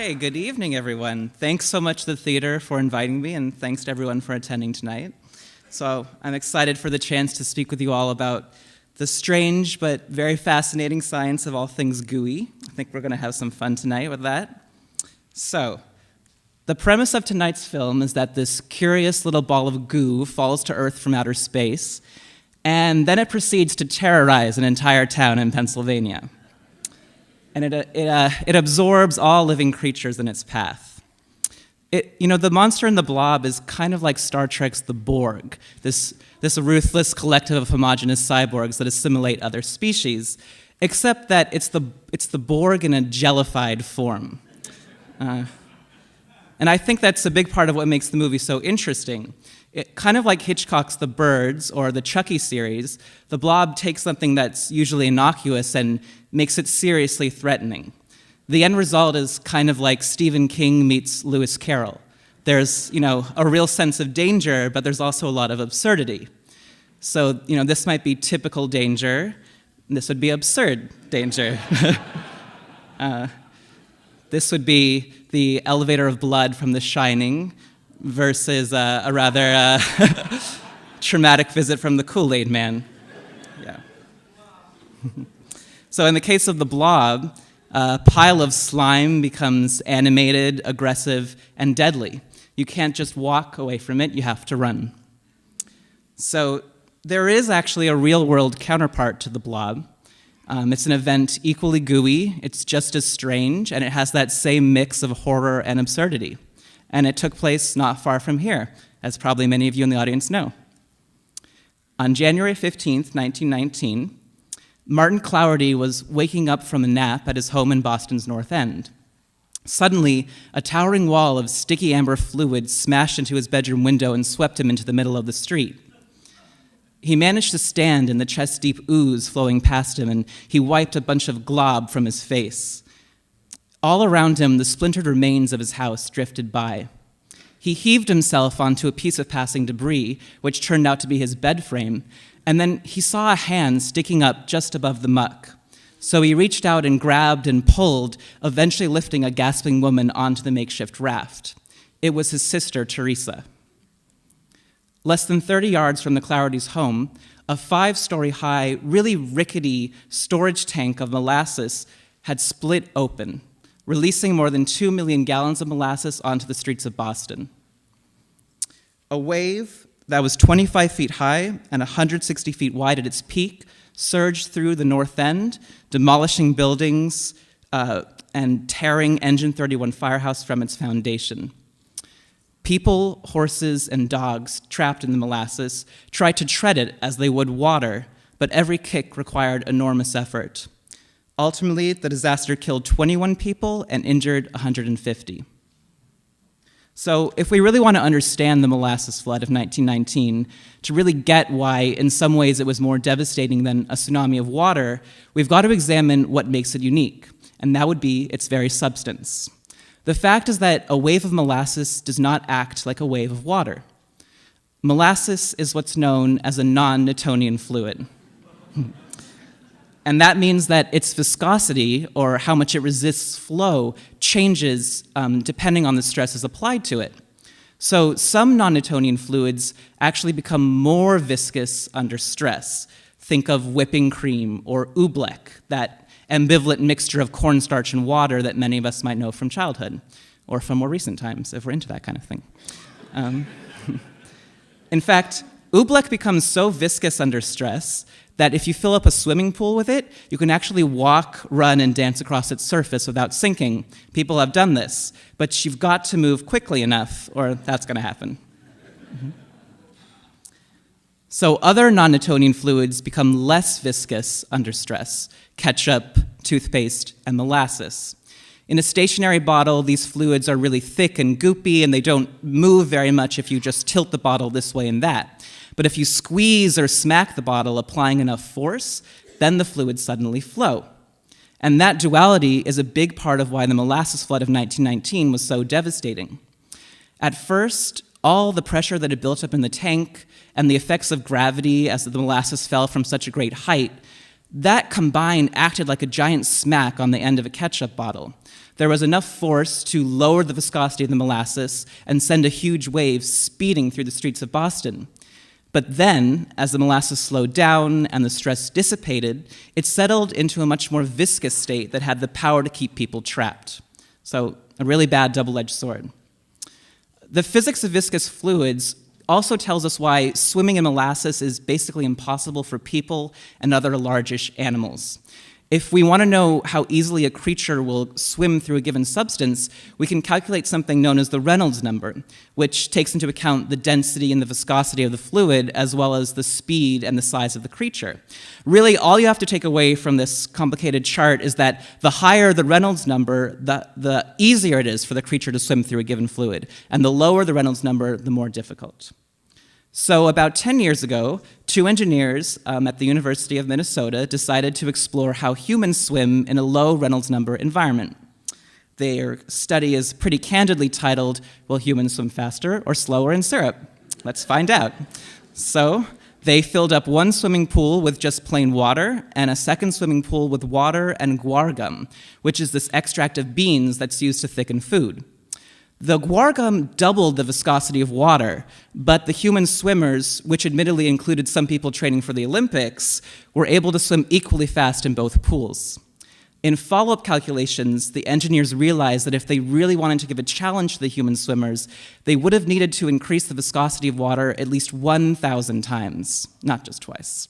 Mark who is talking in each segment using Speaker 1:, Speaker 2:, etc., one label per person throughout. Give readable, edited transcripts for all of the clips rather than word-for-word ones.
Speaker 1: Hey, good evening, everyone. Thanks so much to the theater for inviting me, and thanks to everyone for attending tonight. So I'm excited for the chance to speak with you all about the strange but very fascinating science of all things gooey. I think we're going to have some fun tonight with that. So, the premise of tonight's film is that this curious little ball of goo falls to Earth from outer space, and then it proceeds to terrorize an entire town in Pennsylvania. And it absorbs all living creatures in its path. The monster in the Blob is kind of like Star Trek's the Borg, this ruthless collective of homogeneous cyborgs that assimilate other species, except that it's the Borg in a jellified form. And I think that's a big part of what makes the movie so interesting. Kind of like Hitchcock's The Birds or the Chucky series, the Blob takes something that's usually innocuous and makes it seriously threatening. The end result is kind of like Stephen King meets Lewis Carroll. There's, a real sense of danger, but there's also a lot of absurdity. So, this might be typical danger, and this would be absurd danger. This would be the elevator of blood from The Shining versus a rather traumatic visit from the Kool-Aid Man. Yeah. So in the case of the Blob, a pile of slime becomes animated, aggressive, and deadly. You can't just walk away from it, you have to run. So there is actually a real-world counterpart to the Blob. It's an event equally gooey, it's just as strange, and it has that same mix of horror and absurdity. And it took place not far from here, as probably many of you in the audience know. On January 15th, 1919, Martin Clougherty was waking up from a nap at his home in Boston's North End. Suddenly, a towering wall of sticky amber fluid smashed into his bedroom window and swept him into the middle of the street. He managed to stand in the chest-deep ooze flowing past him, and he wiped a bunch of glob from his face. All around him, the splintered remains of his house drifted by. He heaved himself onto a piece of passing debris, which turned out to be his bed frame, and then he saw a hand sticking up just above the muck. So he reached out and grabbed and pulled, eventually lifting a gasping woman onto the makeshift raft. It was his sister, Teresa. Less than 30 yards from the Clougherty's home, a 5-story high, really rickety storage tank of molasses had split open, releasing more than 2 million gallons of molasses onto the streets of Boston. A wave that was 25 feet high and 160 feet wide at its peak surged through the North End, demolishing buildings and tearing Engine 31 firehouse from its foundation. People, horses, and dogs trapped in the molasses tried to tread it as they would water, but every kick required enormous effort. Ultimately, the disaster killed 21 people and injured 150. So if we really want to understand the molasses flood of 1919, to really get why in some ways it was more devastating than a tsunami of water, we've got to examine what makes it unique, and that would be its very substance. The fact is that a wave of molasses does not act like a wave of water. Molasses is what's known as a non-Newtonian fluid. And that means that its viscosity, or how much it resists flow, changes depending on the stresses applied to it. So some non-Newtonian fluids actually become more viscous under stress. Think of whipping cream or OOBLECK, that ambivalent mixture of cornstarch and water that many of us might know from childhood, or from more recent times, if we're into that kind of thing. In fact, OOBLECK becomes so viscous under stress that if you fill up a swimming pool with it, you can actually walk, run, and dance across its surface without sinking. People have done this, but you've got to move quickly enough, or that's going to happen. So other non-Newtonian fluids become less viscous under stress: ketchup, toothpaste, and molasses. In a stationary bottle, these fluids are really thick and goopy, and they don't move very much if you just tilt the bottle this way and that. But if you squeeze or smack the bottle, applying enough force, then the fluids suddenly flow. And that duality is a big part of why the molasses flood of 1919 was so devastating. At first, all the pressure that had built up in the tank and the effects of gravity as the molasses fell from such a great height That combined acted like a giant smack on the end of a ketchup bottle. There was enough force to lower the viscosity of the molasses and send a huge wave speeding through the streets of Boston. But then, as the molasses slowed down and the stress dissipated, it settled into a much more viscous state that had the power to keep people trapped. So, a really bad double-edged sword. The physics of viscous fluids also tells us why swimming in molasses is basically impossible for people and other largish animals. If we want to know how easily a creature will swim through a given substance, we can calculate something known as the Reynolds number, which takes into account the density and the viscosity of the fluid, as well as the speed and the size of the creature. Really, all you have to take away from this complicated chart is that the higher the Reynolds number, the easier it is for the creature to swim through a given fluid, and the lower the Reynolds number, the more difficult. So about 10 years ago, two engineers at the University of Minnesota decided to explore how humans swim in a low Reynolds number environment. Their study is pretty candidly titled, "Will Humans Swim Faster or Slower in Syrup?" Let's find out. So they filled up one swimming pool with just plain water and a second swimming pool with water and guar gum, which is this extract of beans that's used to thicken food. The guar gum doubled the viscosity of water, but the human swimmers, which admittedly included some people training for the Olympics, were able to swim equally fast in both pools. In follow-up calculations, the engineers realized that if they really wanted to give a challenge to the human swimmers, they would have needed to increase the viscosity of water at least 1,000 times, not just twice.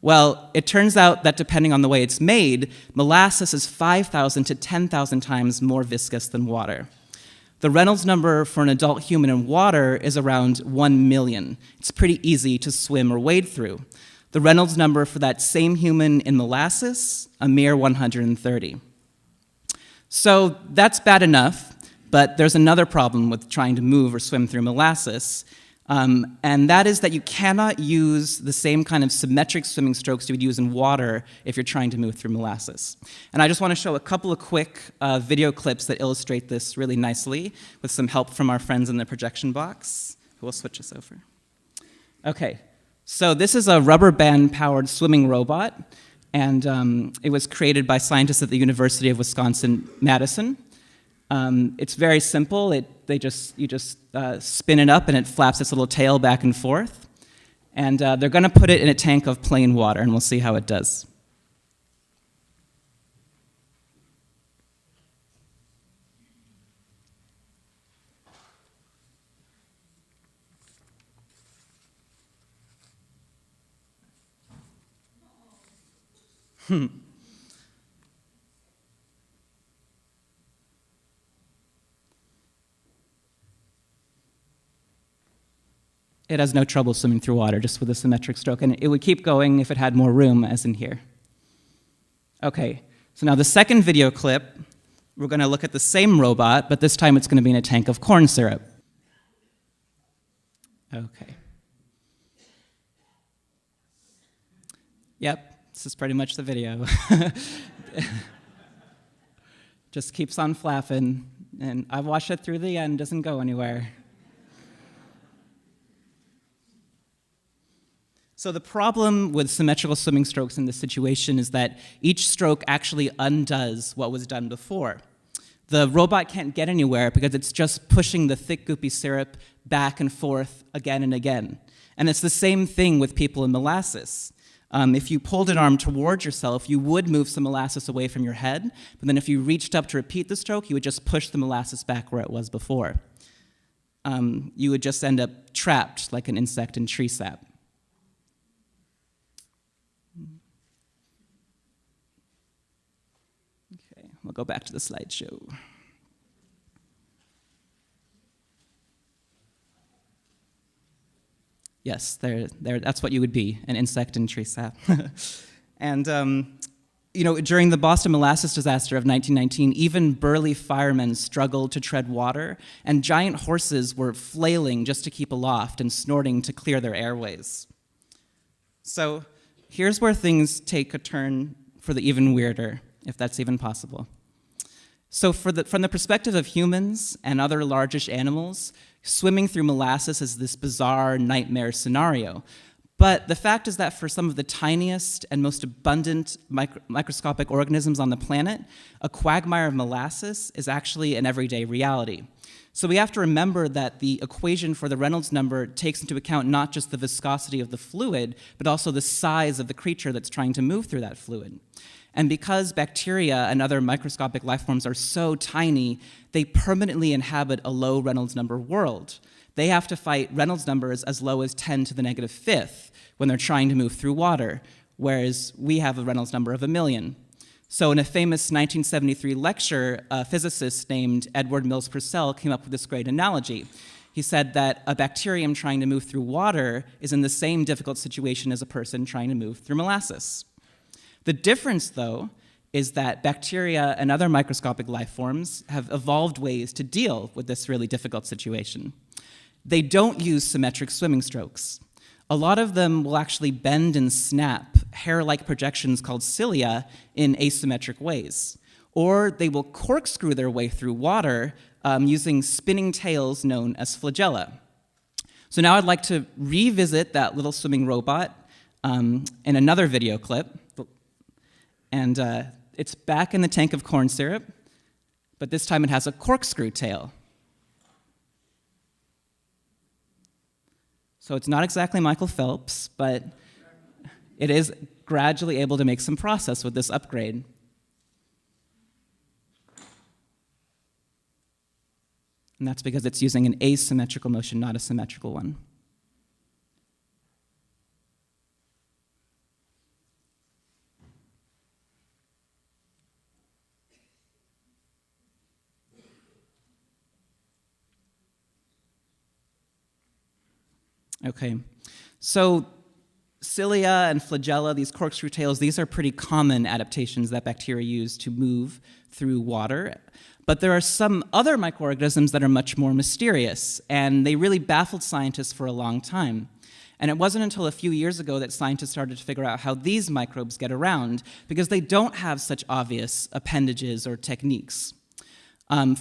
Speaker 1: Well, it turns out that depending on the way it's made, molasses is 5,000 to 10,000 times more viscous than water. The Reynolds number for an adult human in water is around 1 million. It's pretty easy to swim or wade through. The Reynolds number for that same human in molasses, a mere 130. So that's bad enough, but there's another problem with trying to move or swim through molasses, and that is that you cannot use the same kind of symmetric swimming strokes you would use in water if you're trying to move through molasses. And I just want to show a couple of quick video clips that illustrate this really nicely with some help from our friends in the projection box, who will switch us over. Okay, so this is a rubber band-powered swimming robot, and it was created by scientists at the University of Wisconsin-Madison. It's very simple. You just spin it up and it flaps its little tail back and forth. And they're going to put it in a tank of plain water, and we'll see how it does. It has no trouble swimming through water, just with a symmetric stroke, and it would keep going if it had more room, as in here. Okay, so now the second video clip, we're going to look at the same robot, but this time it's going to be in a tank of corn syrup. Okay. Yep, this is pretty much the video. Just keeps on flapping, and I've watched it through the end, doesn't go anywhere. So the problem with symmetrical swimming strokes in this situation is that each stroke actually undoes what was done before. The robot can't get anywhere because it's just pushing the thick, goopy syrup back and forth again and again. And it's the same thing with people in molasses. If you pulled an arm towards yourself, you would move some molasses away from your head, but then if you reached up to repeat the stroke, you would just push the molasses back where it was before. You would just end up trapped like an insect in tree sap. Okay, we'll go back to the slideshow. Yes, that's what you would be, an insect in tree sap. And during the Boston molasses disaster of 1919, even burly firemen struggled to tread water, and giant horses were flailing just to keep aloft and snorting to clear their airways. So here's where things take a turn for the even weirder, if that's even possible. So from the perspective of humans and other largish animals, swimming through molasses is this bizarre nightmare scenario. But the fact is that for some of the tiniest and most abundant microscopic organisms on the planet, a quagmire of molasses is actually an everyday reality. So we have to remember that the equation for the Reynolds number takes into account not just the viscosity of the fluid, but also the size of the creature that's trying to move through that fluid. And because bacteria and other microscopic life forms are so tiny, they permanently inhabit a low Reynolds number world. They have to fight Reynolds numbers as low as 10 to the negative fifth when they're trying to move through water, whereas we have a Reynolds number of 1 million. So in a famous 1973 lecture, a physicist named Edward Mills Purcell came up with this great analogy. He said that a bacterium trying to move through water is in the same difficult situation as a person trying to move through molasses. The difference, though, is that bacteria and other microscopic life forms have evolved ways to deal with this really difficult situation. They don't use symmetric swimming strokes. A lot of them will actually bend and snap hair-like projections called cilia in asymmetric ways. Or they will corkscrew their way through water using spinning tails known as flagella. So now I'd like to revisit that little swimming robot in another video clip. And it's back in the tank of corn syrup, but this time it has a corkscrew tail. So it's not exactly Michael Phelps, but it is gradually able to make some progress with this upgrade. And that's because it's using an asymmetrical motion, not a symmetrical one. Okay, so cilia and flagella, these corkscrew tails, these are pretty common adaptations that bacteria use to move through water. But there are some other microorganisms that are much more mysterious, and they really baffled scientists for a long time. And it wasn't until a few years ago that scientists started to figure out how these microbes get around, because they don't have such obvious appendages or techniques.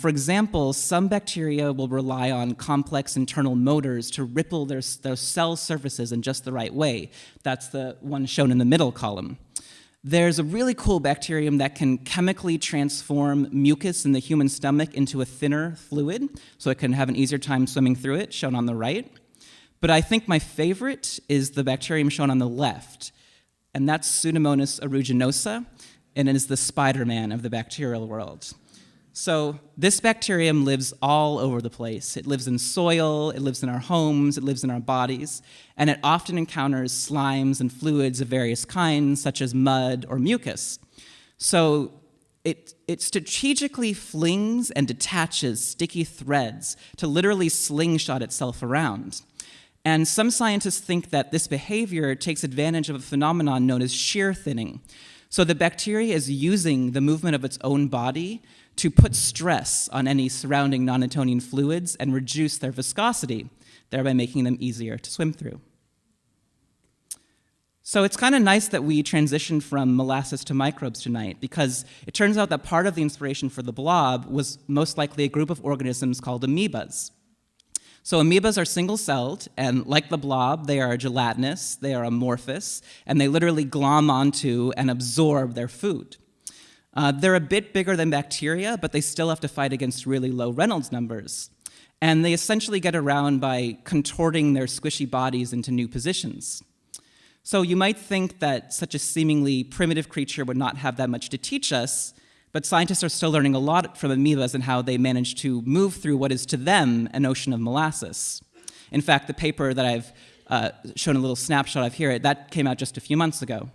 Speaker 1: For example, some bacteria will rely on complex internal motors to ripple their cell surfaces in just the right way. That's the one shown in the middle column. There's a really cool bacterium that can chemically transform mucus in the human stomach into a thinner fluid, so it can have an easier time swimming through it, shown on the right. But I think my favorite is the bacterium shown on the left, and that's Pseudomonas aeruginosa, and it is the Spider-Man of the bacterial world. So this bacterium lives all over the place. It lives in soil, it lives in our homes, it lives in our bodies, and it often encounters slimes and fluids of various kinds, such as mud or mucus. So it strategically flings and detaches sticky threads to literally slingshot itself around. And some scientists think that this behavior takes advantage of a phenomenon known as shear thinning. So the bacteria is using the movement of its own body to put stress on any surrounding non-Newtonian fluids and reduce their viscosity, thereby making them easier to swim through. So it's kind of nice that we transitioned from molasses to microbes tonight, because it turns out that part of the inspiration for the blob was most likely a group of organisms called amoebas. So amoebas are single-celled, and like the blob, they are gelatinous, they are amorphous, and they literally glom onto and absorb their food. They're a bit bigger than bacteria, but they still have to fight against really low Reynolds numbers. And they essentially get around by contorting their squishy bodies into new positions. So you might think that such a seemingly primitive creature would not have that much to teach us, but scientists are still learning a lot from amoebas and how they manage to move through what is to them an ocean of molasses. In fact, the paper that I've shown a little snapshot of here, that came out just a few months ago.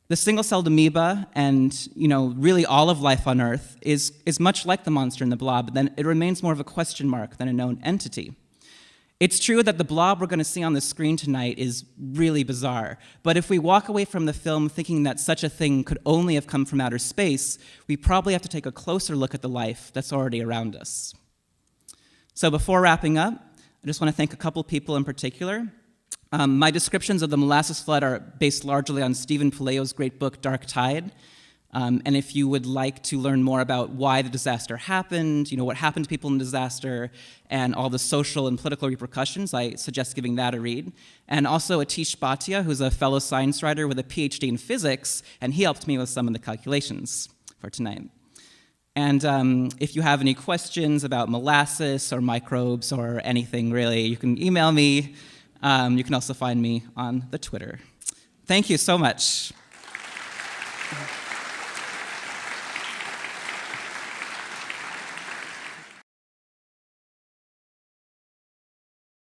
Speaker 1: The single-celled amoeba and really all of life on Earth is much like the monster in the blob, but then it remains more of a question mark than a known entity. It's true that the blob we're going to see on the screen tonight is really bizarre, but if we walk away from the film thinking that such a thing could only have come from outer space, we probably have to take a closer look at the life that's already around us. So before wrapping up, I just want to thank a couple people in particular. My descriptions of the molasses flood are based largely on Stephen Palaio's great book, Dark Tide. And if you would like to learn more about why the disaster happened, what happened to people in the disaster, and all the social and political repercussions, I suggest giving that a read. And also Atish Bhatia, who's a fellow science writer with a PhD in physics, and he helped me with some of the calculations for tonight. And if you have any questions about molasses or microbes or anything really, you can email me. You can also find me on the Twitter. Thank you so much.